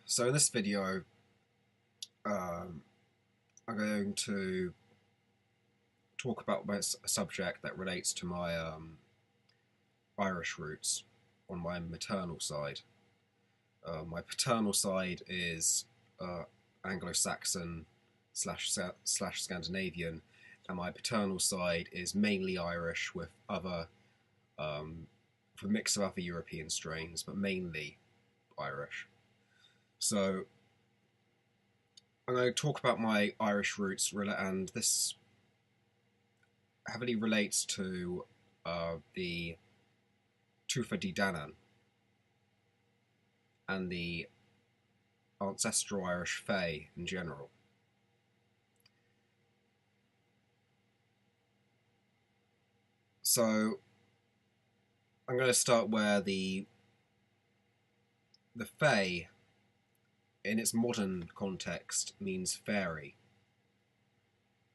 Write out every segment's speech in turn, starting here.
So in this video, um, I'm going to talk about a subject that relates to my Irish roots on my maternal side. My paternal side is Anglo-Saxon slash Scandinavian, and my paternal side is mainly Irish with a mix of other European strains, but mainly Irish. So I'm going to talk about my Irish roots, and this heavily relates to the Tuatha De Danann and the ancestral Irish Fae in general. So I'm going to start where the Fae, in its modern context, means fairy.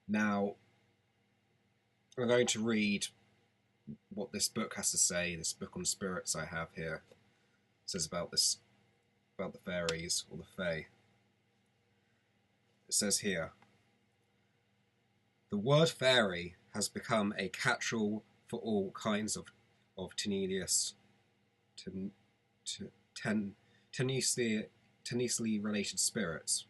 Now, I'm going to read what this book has to say. This book on spirits I have here says about the fairies or the Fae. It says here, the word fairy has become a catch-all for all kinds of tenuously related spirits.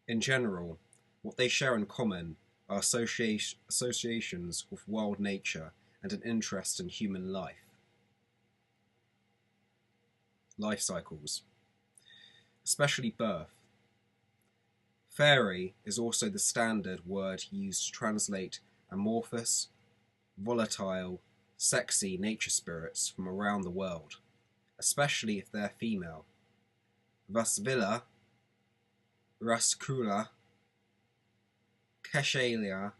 In general, what they share in common are associations with wild nature and an interest in human life cycles, especially birth. Fairy is also the standard word used to translate amorphous, volatile, sexy nature spirits from around the world, especially if they're female. Vasvilla, Raskula, Keshalia,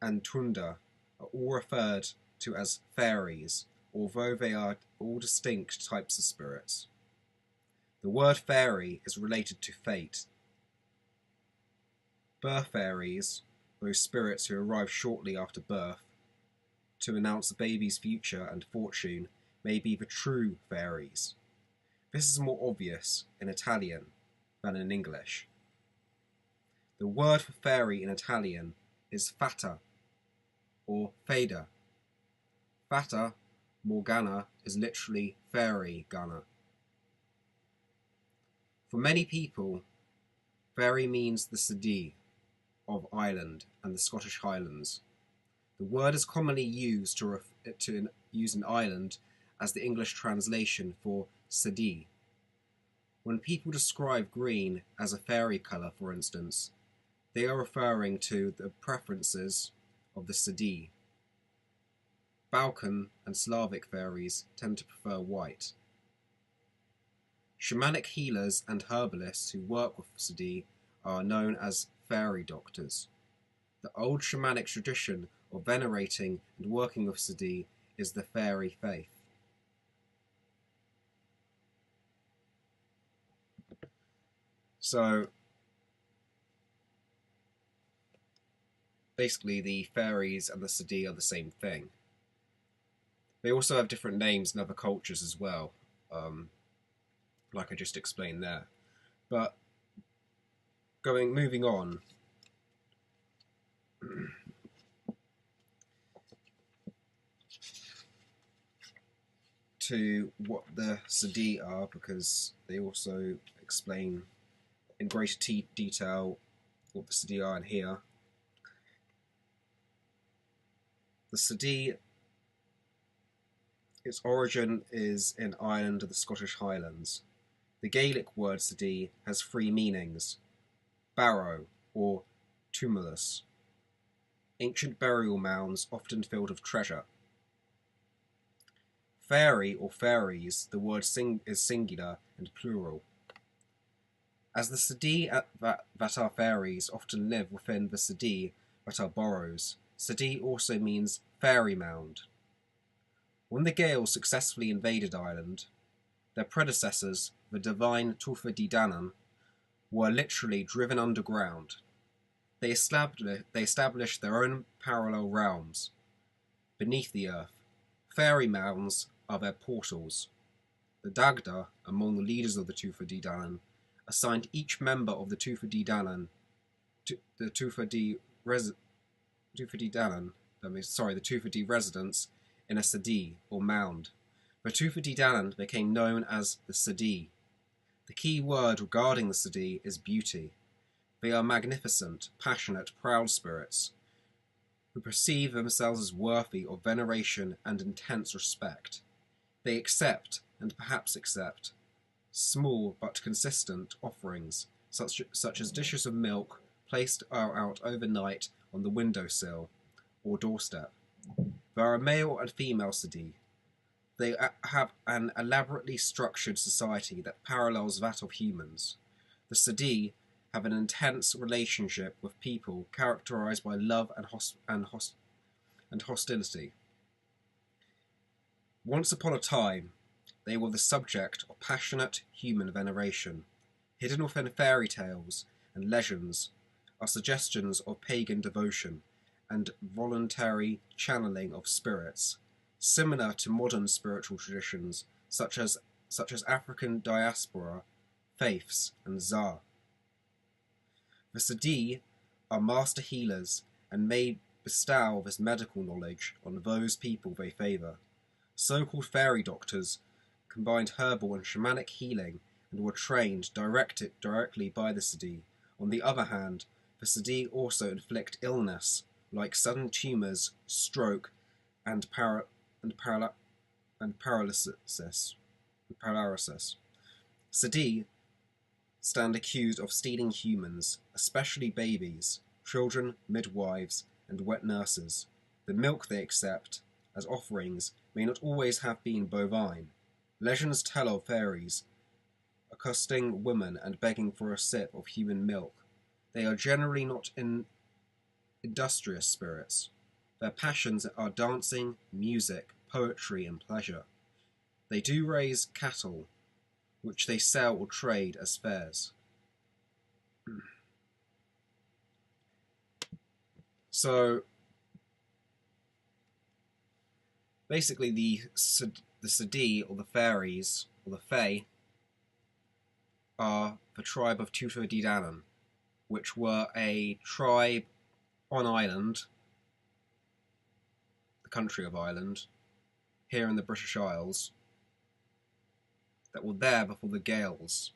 and Tunda are all referred to as fairies, although they are all distinct types of spirits. The word fairy is related to fate. Birth fairies, those spirits who arrive shortly after birth to announce the baby's future and fortune, may be the true fairies. This is more obvious in Italian than in English. The word for fairy in Italian is fata or fada. Fata Morgana is literally fairy Ghana. For many people, fairy means the Sedee of Ireland and the Scottish Highlands. The word is commonly used to use in Ireland as the English translation for Sedee. When people describe green as a fairy colour, for instance, they are referring to the preferences of the Sedee. Balkan and Slavic fairies tend to prefer white. Shamanic healers and herbalists who work with Sedee are known as fairy doctors. The old shamanic tradition of venerating and working with Sedee is the fairy faith. So basically the fairies and the Sedee are the same thing. They also have different names in other cultures as well, like I just explained there. But moving on, to what the Sedee are, because they also explain in greater detail what the Sedee are in here. The Sedee, its origin is in Ireland and the Scottish Highlands. The Gaelic word Sedee has three meanings: barrow or tumulus, ancient burial mounds often filled with treasure. Fairy or fairies, the word is singular and plural. As the Sedee that are fairies often live within the Sedee that are boroughs, Sedee also means fairy mound. When the Gaels successfully invaded Ireland, their predecessors, the divine Tuatha De Danann, were literally driven underground. They established their own parallel realms beneath the earth. Fairy mounds are their portals. The Dagda, among the leaders of the Tufa D Danann, assigned each member of the Tufa D Danann the Tufa D Danann, the Tufa D residence in a Sadi or mound. The Tufa D Danann became known as the Sadi. The key word regarding the Sadi is beauty. They are magnificent, passionate, proud spirits who perceive themselves as worthy of veneration and intense respect. They accept, and perhaps accept, small but consistent offerings, such as dishes of milk placed out overnight on the windowsill or doorstep. There are male and female Sadi. They have an elaborately structured society that parallels that of humans. The Sadi have an intense relationship with people characterized by love and hostility. Once upon a time, they were the subject of passionate human veneration. Hidden within fairy tales and legends are suggestions of pagan devotion and voluntary channeling of spirits, similar to modern spiritual traditions such as African diaspora faiths and Za. The Sadi are master healers and may bestow this medical knowledge on those people they favour. So-called fairy doctors combined herbal and shamanic healing and were trained directly by the Sadi. On the other hand, the Sadi also inflict illness like sudden tumours, stroke, and paralysis. Sadi stand accused of stealing humans, especially babies, children, midwives, and wet nurses. The milk they accept as offerings may not always have been bovine. Legends tell of fairies accosting women and begging for a sip of human milk. They are generally not industrious spirits. Their passions are dancing, music, poetry, and pleasure. They do raise cattle, which they sell or trade as fares. So, basically, the Sadi, or the fairies, or the Fae, are the tribe of Tufa D Danann, which were a tribe on Ireland, the country of Ireland, here in the British Isles, that were there before the Gaels,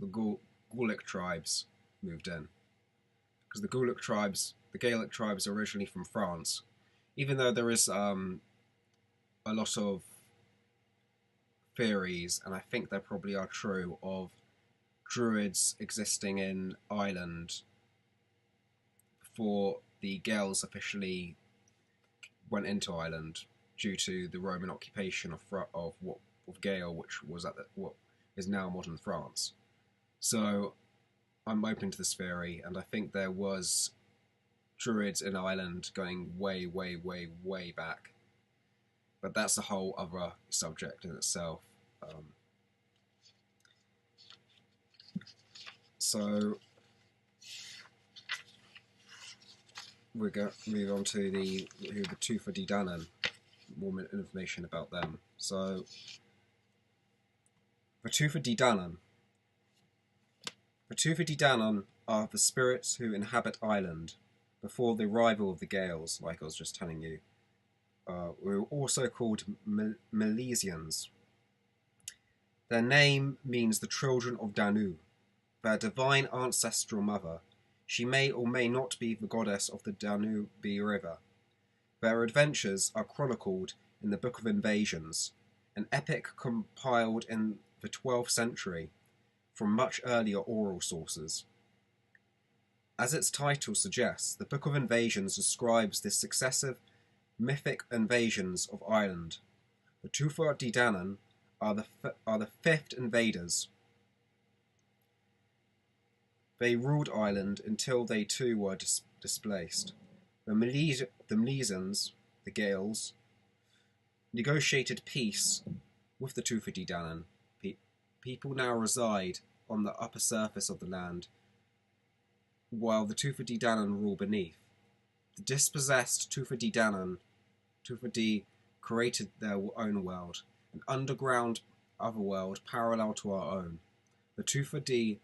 the Gaelic tribes, moved in. Because the Gaelic tribes are originally from France, even though there is a lot of theories, and I think they probably are true, of druids existing in Ireland before the Gaels officially went into Ireland due to the Roman occupation of Gael, which was at what is now modern France. So I'm open to this theory, and I think there was druids in Ireland going way, way, way, way back. But that's a whole other subject in itself. So we're going to move on to the Tufa D Danann, more information about them. So the Tufa D Danann. The Tufa D Danann are the spirits who inhabit Ireland before the arrival of the Gaels, like I was just telling you. Were also called Milesians. Their name means the children of Danu, their divine ancestral mother. She may or may not be the goddess of the Danube River. Their adventures are chronicled in the Book of Invasions, an epic compiled in the 12th century from much earlier oral sources. As its title suggests, the Book of Invasions describes the successive mythic invasions of Ireland. The Tufa D Danann are the fifth invaders. They ruled Ireland until they too were displaced. The Milesians, the Gaels, negotiated peace with the Tufa D Danann. People now reside on the upper surface of the land, while the Tufa D Danann rule beneath. The dispossessed Tufa D created their own world, an underground otherworld parallel to our own. The Tufadi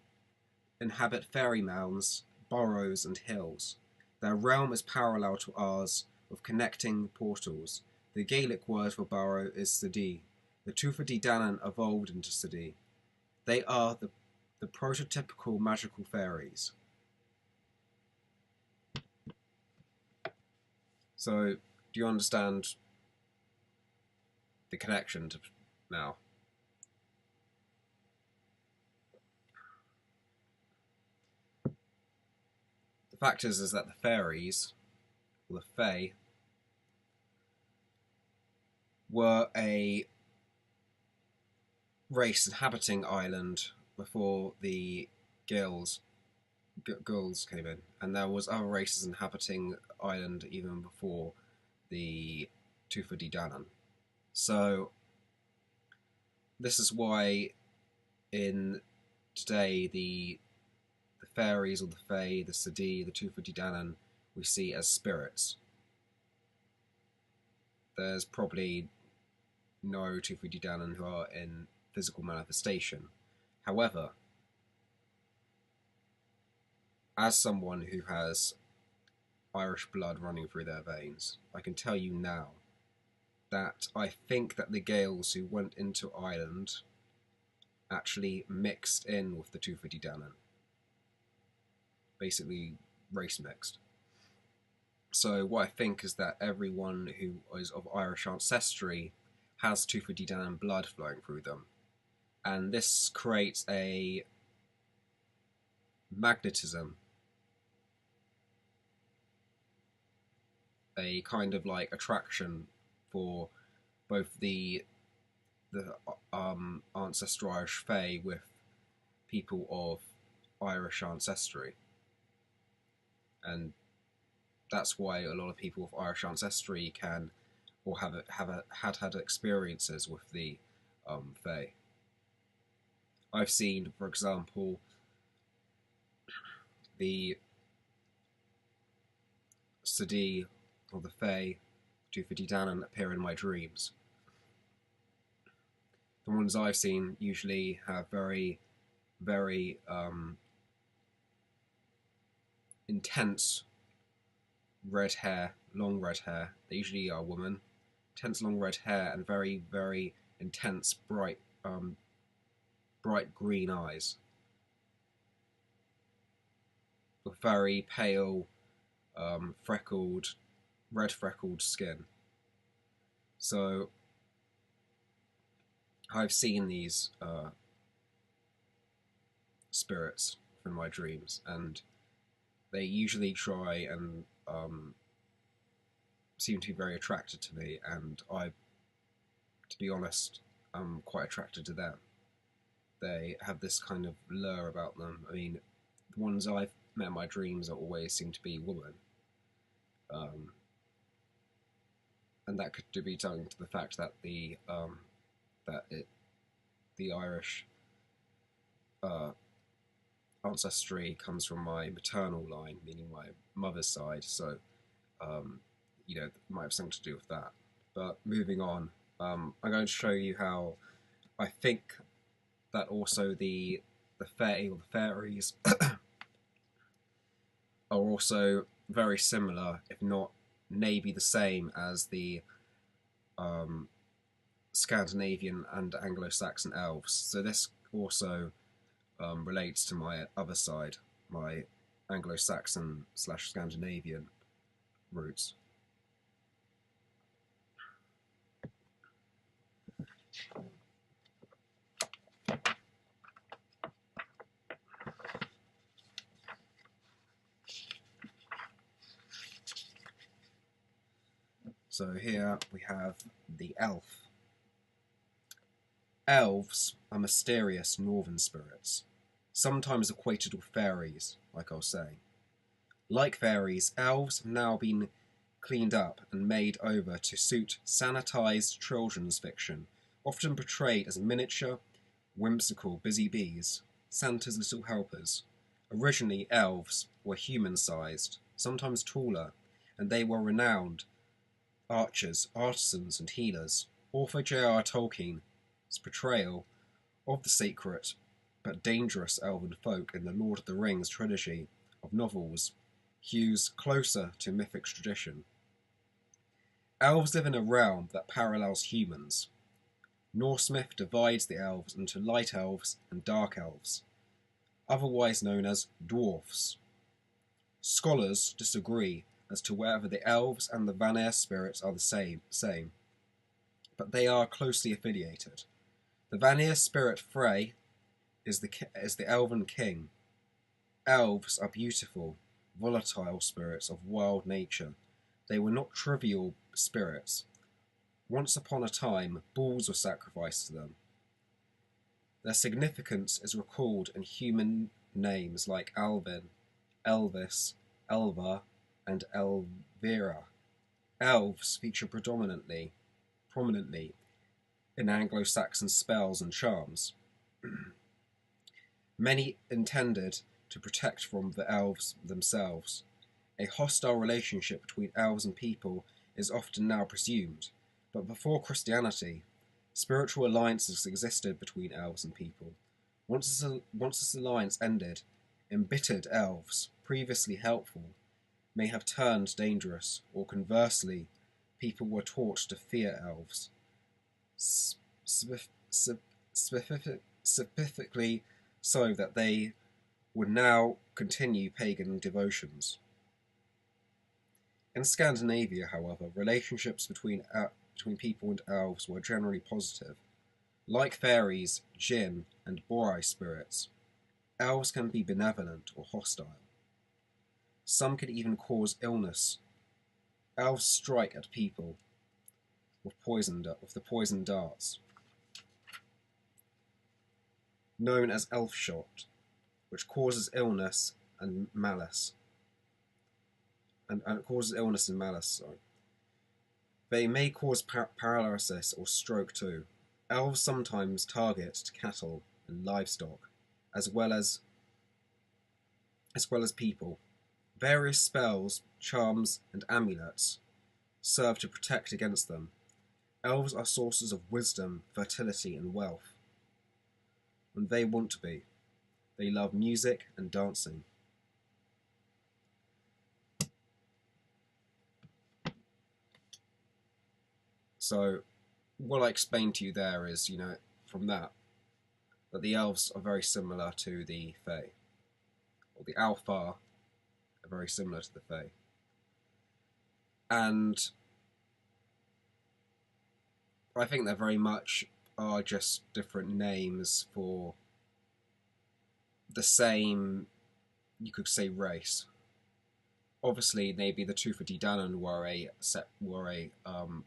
inhabit fairy mounds, burrows, and hills. Their realm is parallel to ours, with connecting portals. The Gaelic word for burrow is Sidi. The Tufadi Danann evolved into Sidi. They are the prototypical magical fairies. So, do you understand the connection to now? The fact is that the fairies, or the fae, were a race inhabiting Ireland before the Gaels came in, and there was other races inhabiting Ireland even before the Tufadi Danann. So this is why in today the fairies or the fae, the Sadi, the Tufadi Danann, we see as spirits. There's probably no Tufadi Danann who are in physical manifestation. However, as someone who has Irish blood running through their veins, I can tell you now that I think that the Gaels who went into Ireland actually mixed in with the Tufadi Danann. Basically, race mixed. So what I think is that everyone who is of Irish ancestry has Tufadi Danann blood flowing through them. And this creates a magnetism, a kind of like attraction for both the ancestral Irish fae with people of Irish ancestry, and that's why a lot of people of Irish ancestry can or had experiences with the fae. I've seen, for example, the Sadi or the fae Tufadi Danann appear in my dreams. The ones I've seen usually have very, very intense red hair, long red hair. They usually are women. Intense long red hair and very, very intense, bright green eyes. With very pale, red freckled skin. So I've seen these spirits in my dreams, and they usually try and seem to be very attracted to me, and to be honest, I'm quite attracted to them. They have this kind of lure about them. I mean, the ones I've met in my dreams always seem to be women. And that could be down to the fact that the Irish ancestry comes from my maternal line, meaning my mother's side. So, it might have something to do with that. But moving on, I'm going to show you how I think that also the fae or the fairies are also very similar, if not maybe the same as the Scandinavian and Anglo-Saxon elves. So this also relates to my other side, my Anglo-Saxon / Scandinavian roots. So here we have the elf. Elves are mysterious northern spirits, sometimes equated with fairies, like I was saying. Like fairies, elves have now been cleaned up and made over to suit sanitized children's fiction, often portrayed as miniature, whimsical busy bees, Santa's little helpers. Originally, elves were human-sized, sometimes taller, and they were renowned archers, artisans, and healers. Author J.R. Tolkien portrayal of the secret but dangerous elven folk in the Lord of the Rings trilogy of novels hews closer to mythic tradition. Elves live in a realm that parallels humans. Norse myth divides the elves into light elves and dark elves, otherwise known as dwarfs. Scholars disagree as to whether the elves and the Vanir spirits are the same, but they are closely affiliated. The Vanir spirit Frey is the elven king. Elves are beautiful, volatile spirits of wild nature. They were not trivial spirits. Once upon a time, bulls were sacrificed to them. Their significance is recalled in human names like Alvin, Elvis, Elva, and Elvira. Elves feature prominently in Anglo-Saxon spells and charms. Many intended to protect from the elves themselves. A hostile relationship between elves and people is often now presumed, but before Christianity, spiritual alliances existed between elves and people. Once this alliance ended, embittered elves, previously helpful, may have turned dangerous, or conversely, people were taught to fear elves. Specifically so that they would now continue pagan devotions. In Scandinavia, however, relationships between people and elves were generally positive. Like fairies, jinn, and borai spirits, elves can be benevolent or hostile. Some can even cause illness. Elves strike at people with the poison darts, known as elf shot, which causes illness and malice. And it causes illness and malice. Sorry. They may cause paralysis or stroke too. Elves sometimes target cattle and livestock, as well as people. Various spells, charms, and amulets serve to protect against them. Elves are sources of wisdom, fertility, and wealth. And they want to be. They love music and dancing. So, what I explained to you there is, from that the elves are very similar to the Fae. Or the Alfar are very similar to the Fae. And I think they very much are just different names for the same, you could say, race. Obviously, maybe the Tuatha Danann were a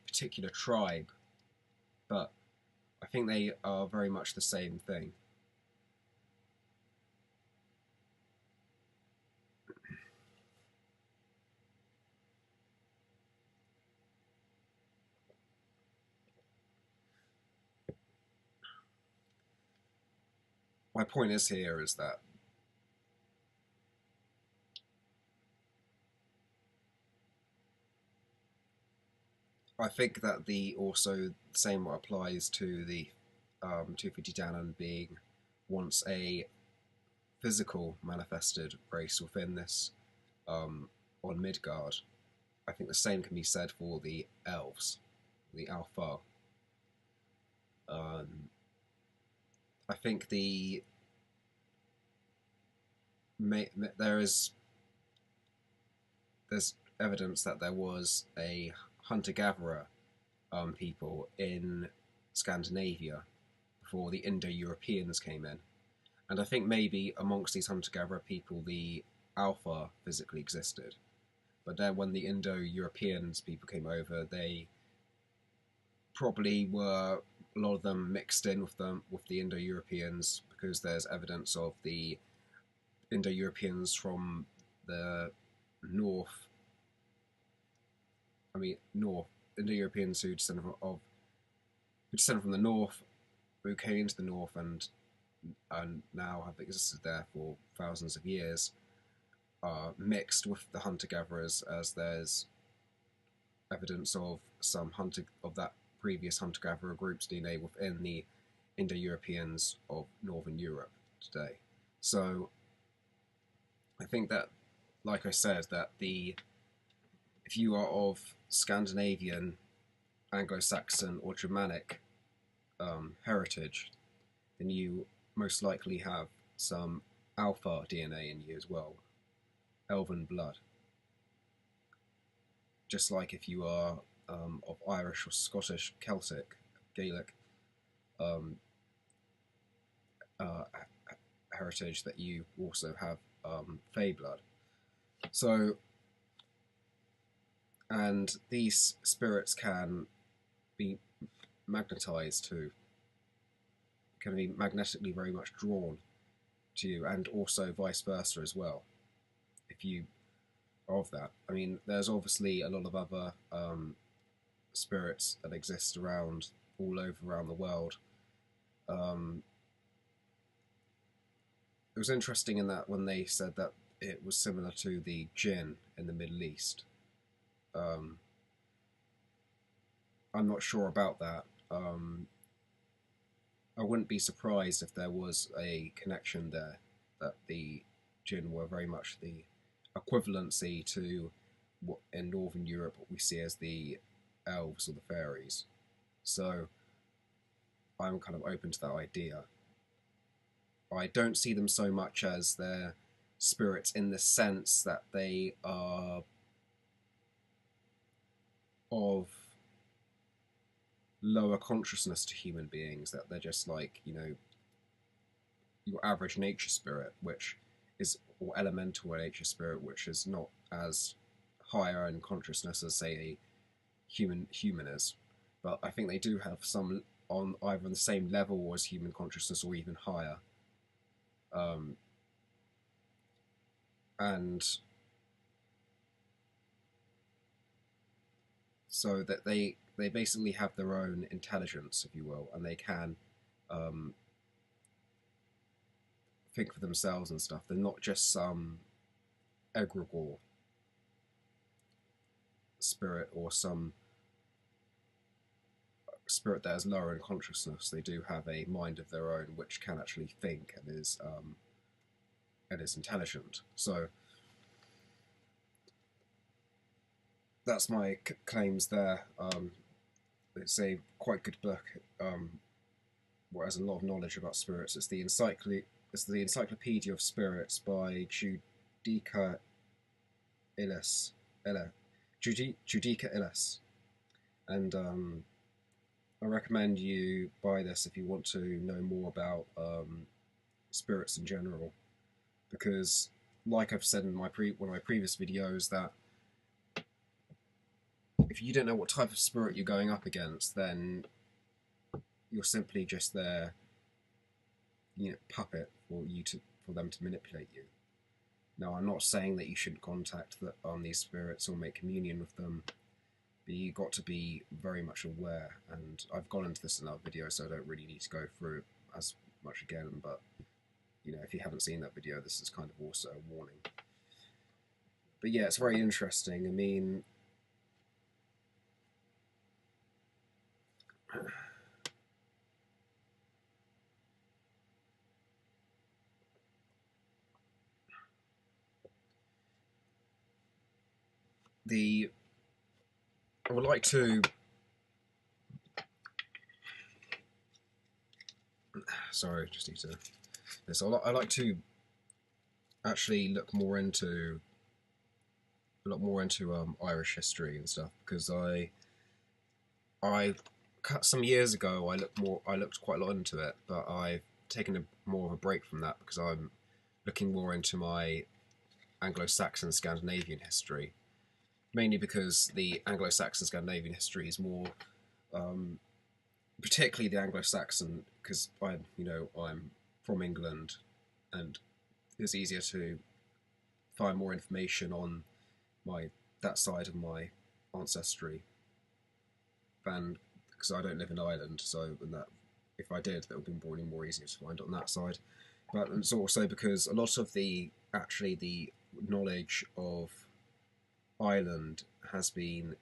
particular tribe, but I think they are very much the same thing. My point is that I think that the same applies to the Tuatha Danann being once a physical manifested race within this on Midgard. I think the same can be said for the elves, the Alfar. I think there's evidence that there was a hunter-gatherer people in Scandinavia before the Indo-Europeans came in. And I think maybe amongst these hunter-gatherer people, the Alpha physically existed. But then when the Indo-Europeans people came over, they probably were, a lot of them mixed in with the Indo-Europeans, because there's evidence of the Indo-Europeans from the north. Indo-Europeans who descended from the north, who came into the north and now have existed there for thousands of years, are mixed with the hunter-gatherers, as there's evidence of some that previous hunter-gatherer groups DNA within the Indo-Europeans of Northern Europe today. So I think that, like I said, that if you are of Scandinavian, Anglo-Saxon, or Germanic heritage, then you most likely have some Alpha DNA in you as well, Elven blood. Just like if you are of Irish or Scottish, Celtic, Gaelic um, uh, heritage, that you also have Fey blood. So, and these spirits can be magnetized to, can be magnetically very much drawn to you, and also vice versa as well, if you are of that. I mean, there's obviously a lot of other spirits that exist around, all over around the world. It was interesting in that when they said that it was similar to the jinn in the Middle East. I'm not sure about that. I wouldn't be surprised if there was a connection there, that the jinn were very much the equivalency to what in Northern Europe what we see as the elves or the fairies. So I'm kind of open to that idea. I don't see them so much as their spirits in the sense that they are of lower consciousness to human beings, that they're just like, you know, your average nature spirit, which is, or elemental nature spirit, which is not as higher in consciousness as, say, a human is. But I think they do have some on either the same level as human consciousness or even higher. And so that they basically have their own intelligence, if you will, and they can think for themselves and stuff. They're not just some egregore spirit or some spirit that is lower in consciousness. They do have a mind of their own which can actually think and is intelligent. So that's my claims there. It's a quite good book. What has a lot of knowledge about spirits. It's the Encyclopedia of Spirits by Judica Illes. Judica Illes. And I recommend you buy this if you want to know more about spirits in general, because, like I've said in one of my previous videos, that if you don't know what type of spirit you're going up against, then you're simply just their, you know, puppet for them to manipulate you. Now, I'm not saying that you shouldn't contact these spirits or make communion with them, but you got to be very much aware. And I've gone into this in another video, so I don't really need to go through it as much again. But you know, if you haven't seen that video, this is kind of also a warning. But yeah, it's very interesting. I mean, I would like to. Sorry, just need to. This. I like to actually look more into Irish history and stuff, because I some years ago I looked quite a lot into it, but I've taken more of a break from that because I'm looking more into my Anglo-Saxon Scandinavian history, mainly because the Anglo-Saxon Scandinavian history is more, particularly the Anglo-Saxon, because I'm from England, and it's easier to find more information on that side of my ancestry than, because I don't live in Ireland, so that if I did, that would be probably more easier to find on that side. But it's also because a lot of the knowledge of Ireland has been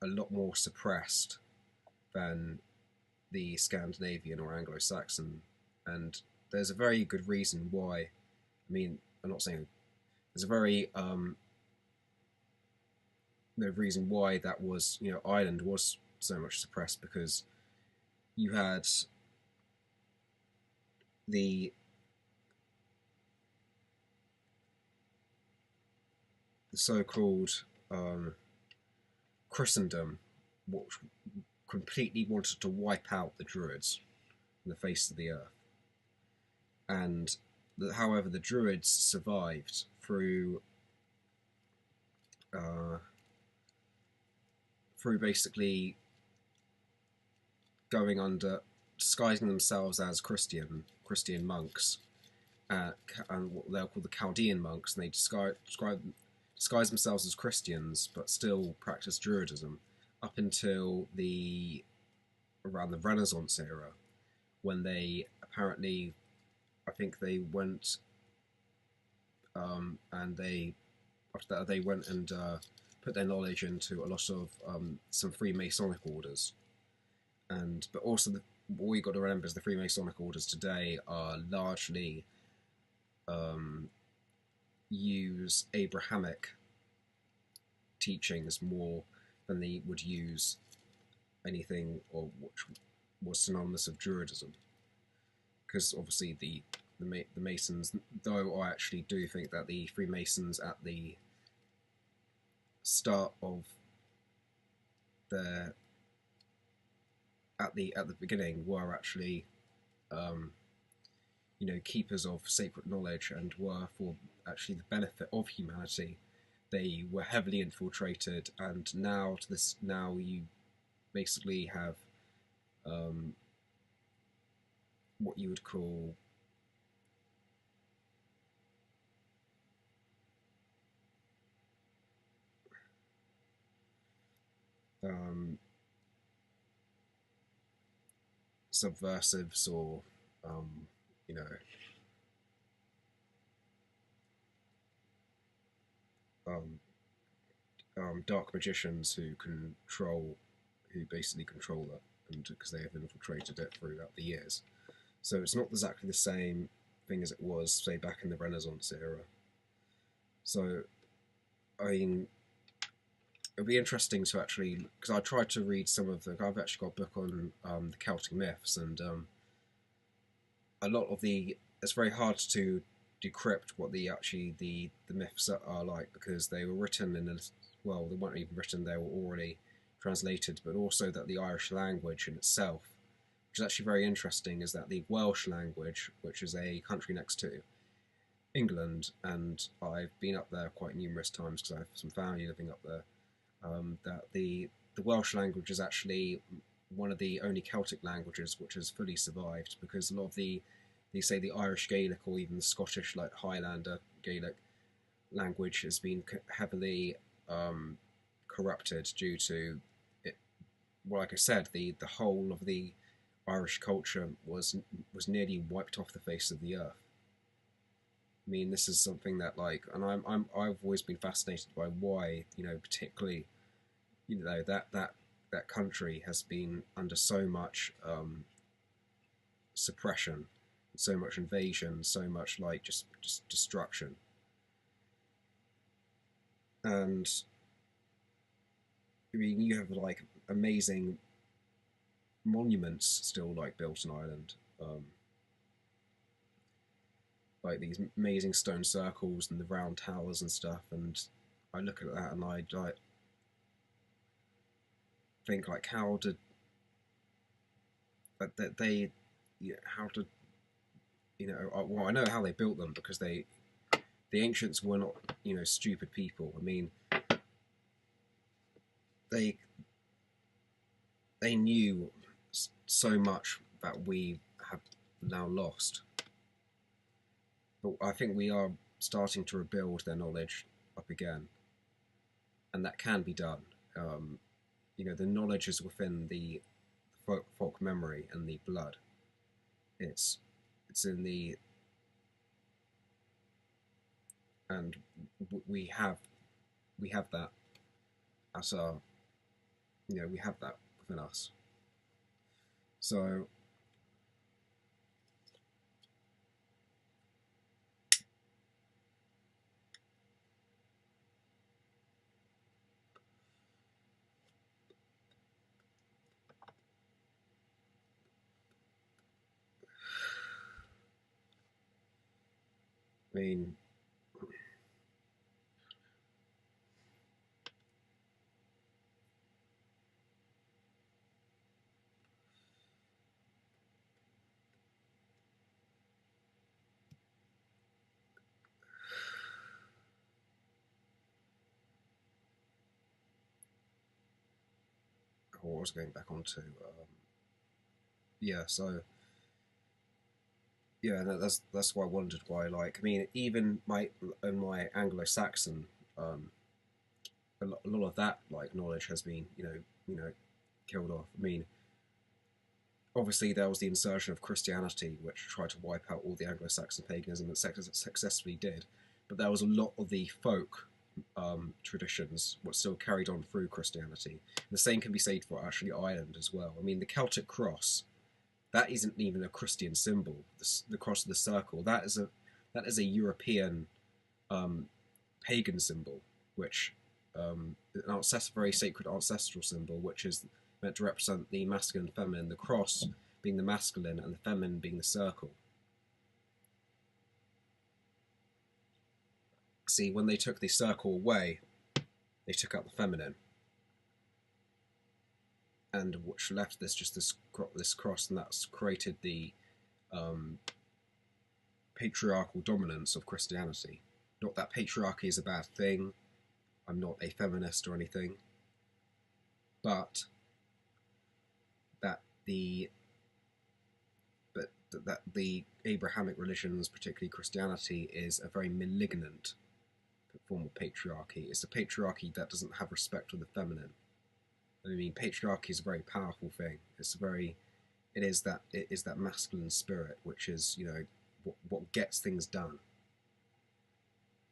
a lot more suppressed than the Scandinavian or Anglo-Saxon, and there's a very good reason why. I mean, I'm not saying there's a very the reason why that was, Ireland was so much suppressed, because you had the so-called Christendom, which completely wanted to wipe out the Druids from the face of the earth. And however, the Druids survived uh, through basically going under, disguising themselves as Christian monks, and what they're called the Chaldean monks, and they disguise themselves as Christians, but still practice Druidism up until around the Renaissance era, when they apparently, I think they went, and they after that they went and put their knowledge into a lot of some Freemasonic orders, but also what we got to remember is the Freemasonic orders today are largely use Abrahamic teachings more than they would use anything or which was synonymous of Druidism. Because obviously the Masons, though I actually do think that the Freemasons at the start of their at the beginning were actually keepers of sacred knowledge, and were for actually the benefit of humanity. They were heavily infiltrated, and now you basically have what you would call subversives, or you know dark magicians who basically control it, and because they have infiltrated it throughout the years. So it's not exactly the same thing as it was, say, back in the Renaissance era. So, I mean, it'll be interesting to actually, because I tried to read I've actually got a book on the Celtic myths, and a lot of it's very hard to decrypt what the myths are like, because they were written they weren't even written, they were already translated, but also that the Irish language in itself, which is actually very interesting, is that the Welsh language, which is a country next to England, and I've been up there quite numerous times because I have some family living up there, that the Welsh language is actually one of the only Celtic languages which has fully survived, because a lot of say the Irish Gaelic, or even the Scottish, like Highlander Gaelic language, has been heavily corrupted due to it. Well, like I said, the whole of the Irish culture was nearly wiped off the face of the earth. I mean, this is something that, and I've always been fascinated by why, particularly, that country has been under so much suppression, so much invasion, so much just destruction, and I mean, you have amazing monuments still built in Ireland, like these amazing stone circles and the round towers and stuff, and I look at that and I think, how did they how did well, I know how they built them, because the ancients were not stupid people. I mean, they knew so much that we have now lost, but I think we are starting to rebuild their knowledge up again, and that can be done. The knowledge is within the folk memory and the blood. It's in the and we have that as our we have that within us. So I mean, what was going back onto, yeah. So yeah, that's why I wondered why. Like, I mean, even my Anglo-Saxon, a lot of that like knowledge has been killed off. I mean, obviously there was the insertion of Christianity, which tried to wipe out all the Anglo-Saxon paganism, and successfully did. But there was a lot of the folk traditions what still carried on through Christianity. The same can be said for actually Ireland as well. I mean, the Celtic cross, that isn't even a Christian symbol. The cross of the circle, that is a European pagan symbol, which very sacred ancestral symbol, which is meant to represent the masculine and feminine. The cross being the masculine and the feminine being the circle. See, when they took the circle away, they took out the feminine, and which left this cross, and that's created the patriarchal dominance of Christianity. Not that patriarchy is a bad thing. I'm not a feminist or anything, but that the Abrahamic religions, particularly Christianity, is a very malignant form of patriarchy. It's a patriarchy that doesn't have respect for the feminine. I mean, patriarchy is a very powerful thing. It is that masculine spirit, which is what gets things done.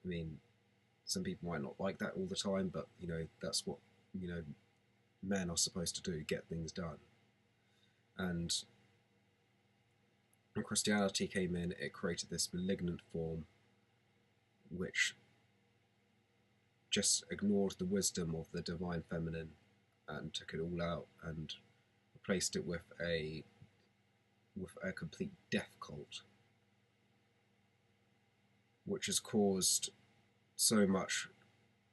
I mean, some people might not like that all the time, but that's what men are supposed to do: get things done. And when Christianity came in, it created this malignant form, which just ignored the wisdom of the divine feminine and took it all out and replaced it with a complete death cult, which has caused so much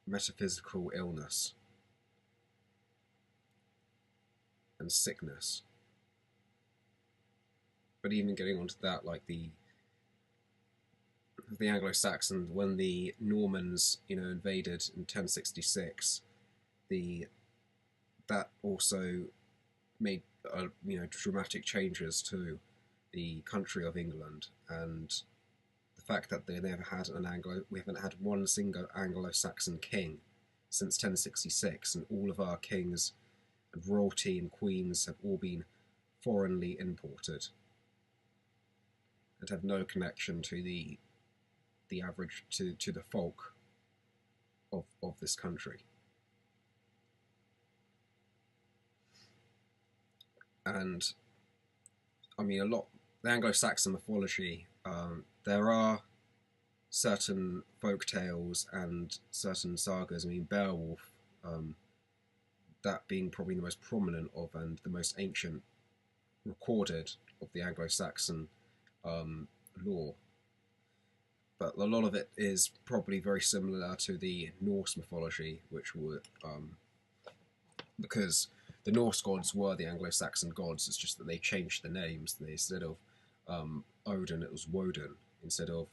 metaphysical illness and sickness. But even getting onto that, like the Anglo-Saxons, when the Normans, invaded in 1066, that also made dramatic changes to the country of England, and the fact that we haven't had one single Anglo-Saxon king since 1066, and all of our kings and royalty and queens have all been foreignly imported and have no connection to the average to the folk of this country. And I mean, the Anglo-Saxon mythology, there are certain folk tales and certain sagas. I mean, Beowulf, that being probably the most prominent of and the most ancient recorded of the Anglo-Saxon lore. But a lot of it is probably very similar to the Norse mythology, which were because the Norse gods were the Anglo-Saxon gods. It's just that they changed the names. Instead of Odin, it was Woden. Instead of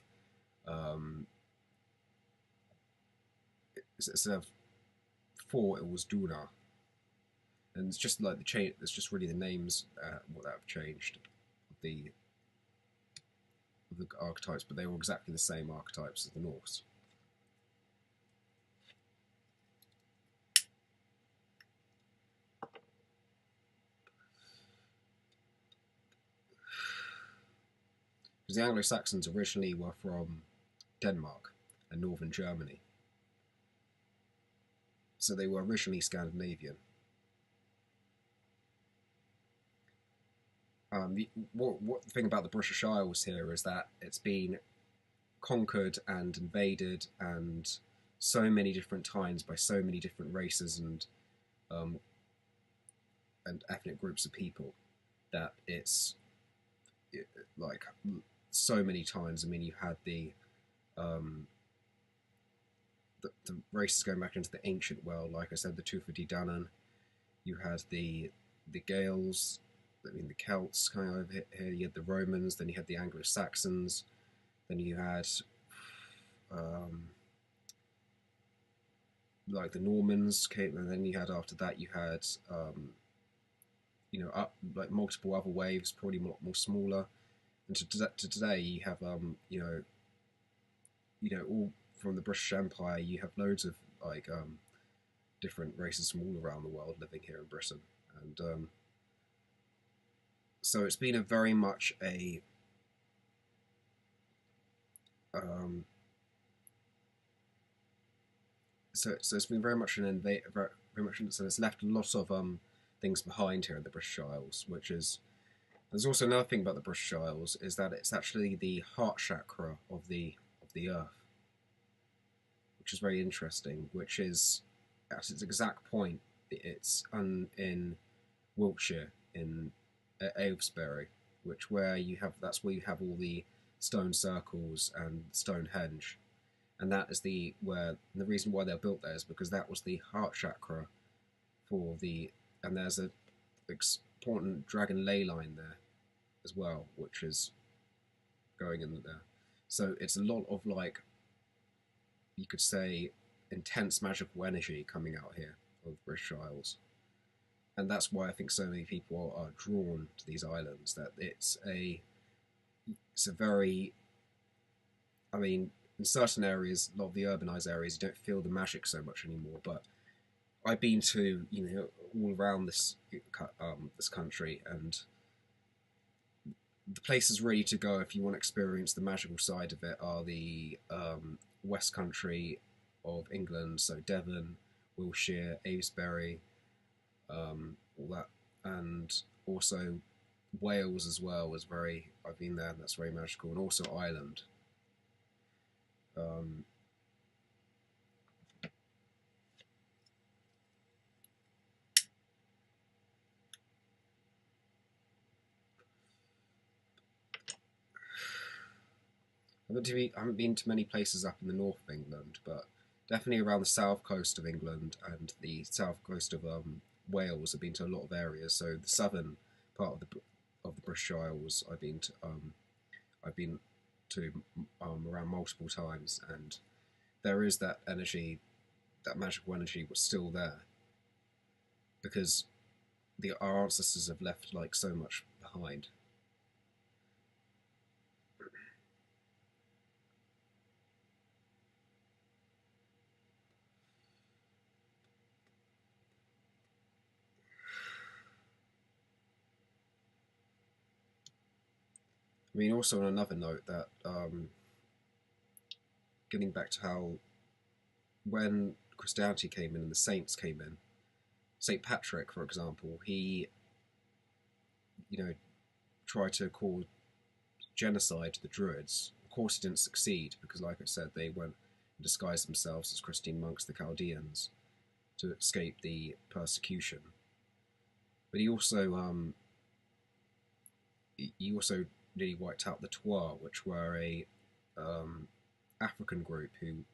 Thor, it was Duna. And it's just like the change. It's just really the names what that have changed the archetypes, but they were exactly the same archetypes as the Norse. Because the Anglo-Saxons originally were from Denmark and northern Germany, so they were originally Scandinavian. What the thing about the British Isles here is that it's been conquered and invaded and so many different times by so many different races um, and ethnic groups of people that it, like so many times. I mean, you had um, the races going back into the ancient world, like I said, the Tuatha De Danann. You had the Gaels, I mean the Celts coming over here. You had the Romans, then you had the Anglo Saxons, then you had um, like the Normans came, and then you had after that you had up like multiple other waves, probably more smaller. And to today you have all from the British Empire. You have loads of like different races from all around the world living here in Britain, and so it's been a very much a um, so it's been very much very much so it's left a lot of things behind here in the British Isles, which is there's also another thing about the British Isles is that it's actually the heart chakra of the Earth, which is very interesting. Which is at its exact point, it's in Wiltshire in Avesbury, which where you have that's where you have all the stone circles and Stonehenge, and that is the reason why they're built there is because that was the heart chakra for the and there's a important dragon ley line there as well, which is going in there. So it's a lot of like you could say intense magical energy coming out here of the British Isles, and that's why I think so many people are drawn to these islands. That it's a very I mean in certain areas, a lot of the urbanized areas, you don't feel the magic so much anymore. But I've been to all around this country, and the places really to go if you want to experience the magical side of it are the West Country of England, so Devon, Wiltshire, Avesbury, all that, and also Wales as well was very. I've been there, and that's very magical, and also Ireland. Um, I haven't been to many places up in the north of England, but definitely around the south coast of England and the south coast of Wales. I've been to a lot of areas. So the southern part of the British Isles, I've been to around multiple times, and there is that energy, that magical energy, was still there because our ancestors have left like so much behind. I mean, also on another note, that getting back to how when Christianity came in and the saints came in, Saint Patrick, for example, he you know tried to cause genocide to the Druids. Of course, he didn't succeed because, like I said, they went and disguised themselves as Christian monks, the Chaldeans, to escape the persecution. But he also nearly wiped out the Twa, which were a um, African group who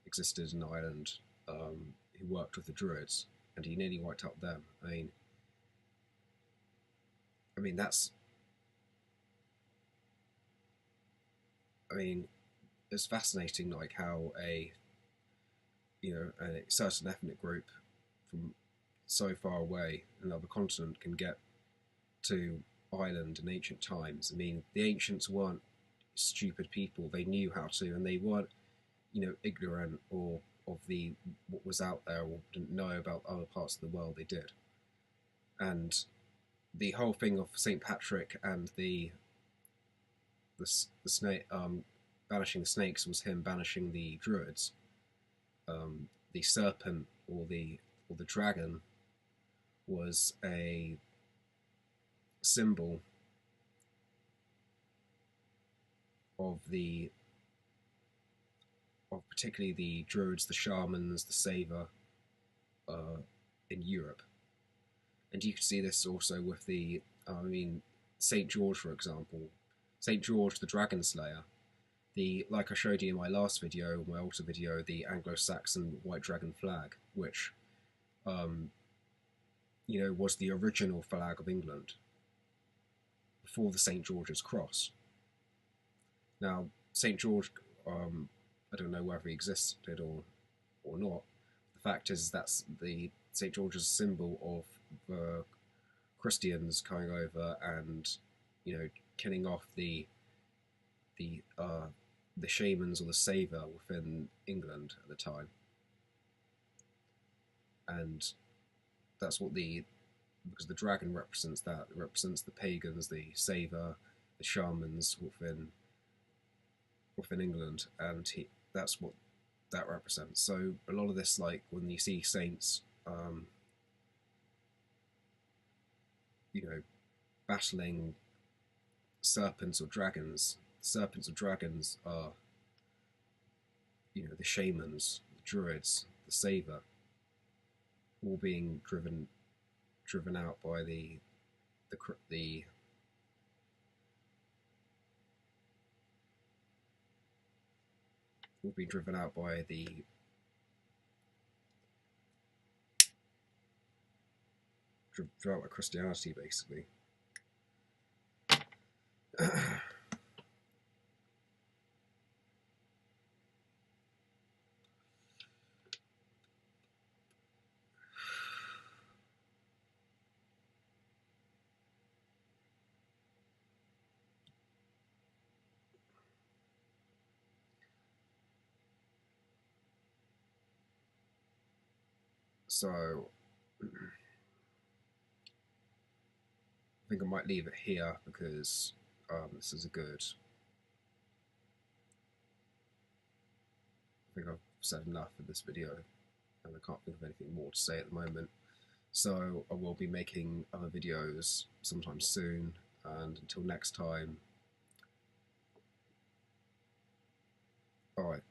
existed in Ireland, who worked with the Druids, and he nearly wiped out them. I mean that's I mean it's fascinating, like how a certain ethnic group from so far away, another continent, can get to Ireland in ancient times. I mean, the ancients weren't stupid people; they knew how to, and they weren't, ignorant or of the what was out there or didn't know about other parts of the world. They did, and the whole thing of Saint Patrick and the snake banishing the snakes was him banishing the druids. The serpent or the dragon was a symbol of particularly the druids, the shamans, the saver in Europe. And you can see this also with the, St. George, for example. St. George, the Dragon Slayer. Like I showed you in my last video, my altar video, the Anglo-Saxon white dragon flag, which, was the original flag of England before the St. George's Cross. Now, St. George, I don't know whether he existed or not. The fact is that's the St. George's symbol of the Christians coming over and, killing off the shamans or the saver within England at the time. And that's what because the dragon represents that. It represents the pagans, the saver, the shamans within England, and that's what that represents. So a lot of this, like when you see saints, battling serpents or dragons are, the shamans, the druids, the saver, all being driven out by the will be driven out by Christianity, basically. So I think I might leave it here because this is I think I've said enough in this video, and I can't think of anything more to say at the moment. So I will be making other videos sometime soon, and until next time, alright.